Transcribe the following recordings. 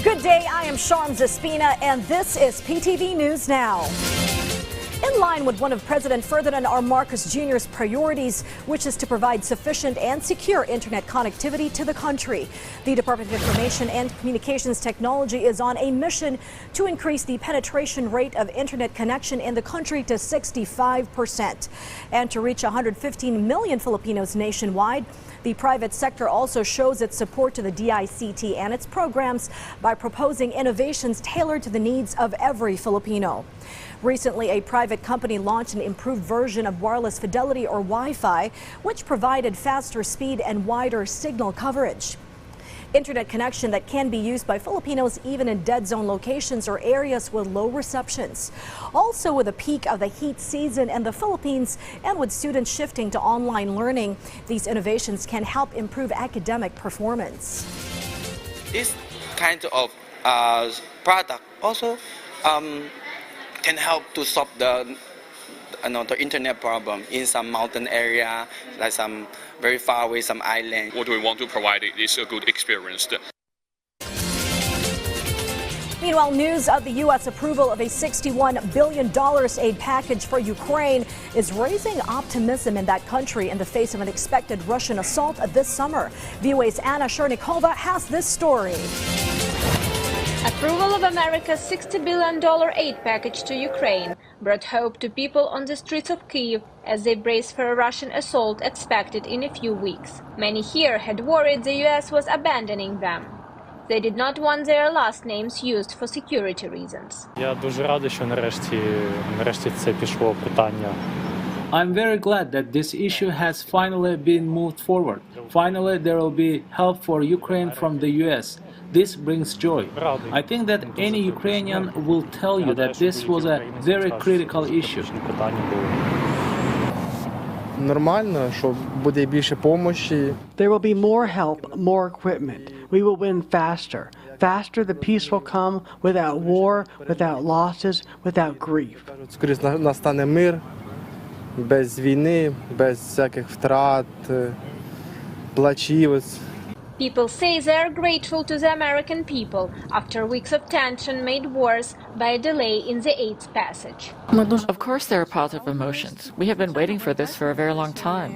Good day, I am Sharm Zaspina, and this is PTV News Now. In line with one of President Ferdinand R. Marcos Jr.'s priorities, which is to provide sufficient and secure internet connectivity to the country, the Department of Information and Communications Technology is on a mission to increase the penetration rate of internet connection in the country to 65% and to reach 115 million Filipinos nationwide. The private sector also shows its support to the DICT and its programs by proposing innovations tailored to the needs of every Filipino. Recently, a private company launched an improved version of wireless fidelity or Wi-Fi, which provided faster speed and wider signal coverage. Internet connection that can be used by Filipinos even in dead zone locations or areas with low receptions. Also, with the peak of the heat season in the Philippines and with students shifting to online learning, these innovations can help improve academic performance. This kind of product also can help to solve the internet problem in some mountain area, like some very far away, some island. What we want to provide is a good experience. Meanwhile, news of the U.S. approval of a $61 billion aid package for Ukraine is raising optimism in that country in the face of an expected Russian assault this summer. VOA's Anna Shernikova has this story. Approval of America's $60 billion aid package to Ukraine brought hope to people on the streets of Kyiv as they brace for a Russian assault expected in a few weeks. Many here had worried the U.S. was abandoning them. They did not want their last names used for security reasons. Я дуже радий, що нарешті це пішло питання. I'm very glad that this issue has finally been moved forward. Finally, there will be help for Ukraine from the U.S. This brings joy. I think that any Ukrainian will tell you that this was a very critical issue. Нормально, що буде більше допомоги. There will be more help, more equipment. We will win faster. Faster the peace will come without war, without losses, without grief. Скоріше настане мир, без війни, без всяких втрат, плачів. People say they are grateful to the American people after weeks of tension made worse by a delay in the aid's passage. Of course there are positive emotions. We have been waiting for this for a very long time.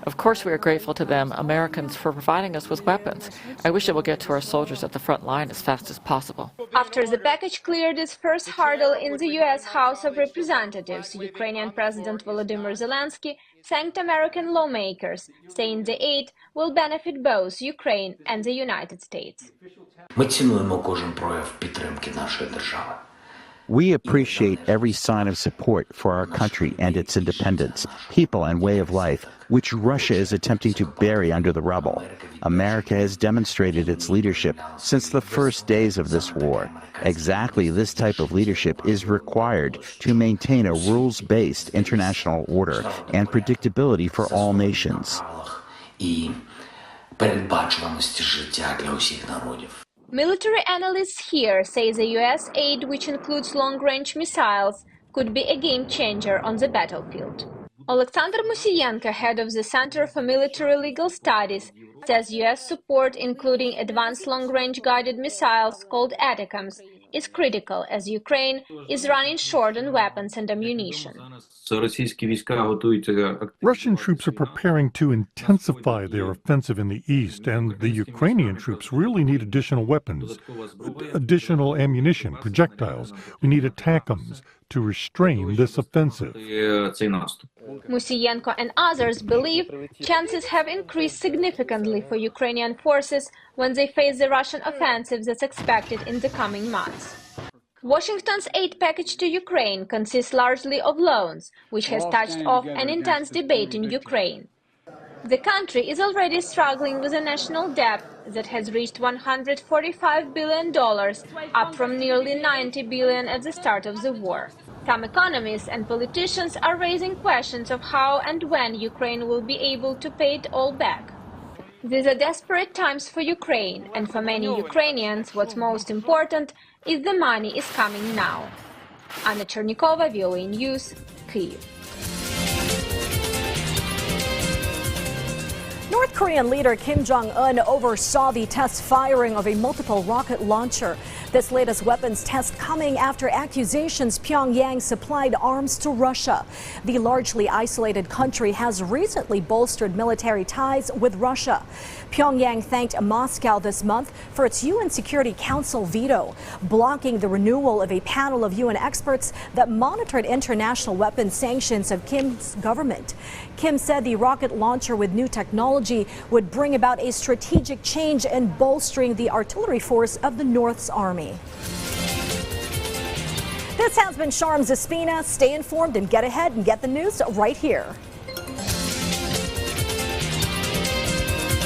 Of course we are grateful to them, Americans, for providing us with weapons. I wish it will get to our soldiers at the front line as fast as possible. After the package cleared its first hurdle in the U.S. House of Representatives, Ukrainian President Volodymyr Zelensky thanked American lawmakers, saying the aid will benefit both Ukraine and the United States. Ми цінуємо кожен прояв підтримки нашої держави. We appreciate every sign of support for our country and its independence, people and way of life, which Russia is attempting to bury under the rubble. America has demonstrated its leadership since the first days of this war. Exactly this type of leadership is required to maintain a rules-based international order and predictability for all nations. І передбачуваності життя для усіх народів. Military analysts here say the U.S. aid, which includes long-range missiles, could be a game-changer on the battlefield. Alexander Musienko, head of the Center for Military Legal Studies, says U.S. support, including advanced long-range guided missiles called ATACMS, is critical as Ukraine is running short on weapons and ammunition. Russian troops are preparing to intensify their offensive in the east, and the Ukrainian troops really need additional weapons, additional ammunition, projectiles. We need ATACMS to restrain this offensive. Musienko and others believe chances have increased significantly for Ukrainian forces when they face the Russian offensive that's expected in the coming months. Washington's aid package to Ukraine consists largely of loans, which has touched off an intense debate in Ukraine. The country is already struggling with a national debt that has reached $145 billion, up from nearly $90 billion at the start of the war. Some economists and politicians are raising questions of how and when Ukraine will be able to pay it all back. These are desperate times for Ukraine, and for many Ukrainians, what's most important is the money is coming now. Anna Chernikova, VOA News, Kyiv. North Korean leader Kim Jong-un oversaw the test firing of a multiple rocket launcher. This latest weapons test coming after accusations Pyongyang supplied arms to Russia. The largely isolated country has recently bolstered military ties with Russia. Pyongyang thanked Moscow this month for its UN Security Council veto, blocking the renewal of a panel of UN experts that monitored international weapons sanctions of Kim's government. Kim said the rocket launcher with new technology would bring about a strategic change in bolstering the artillery force of the North's army. This has been Sharm Zaspina. Stay informed and get ahead and get the news right here.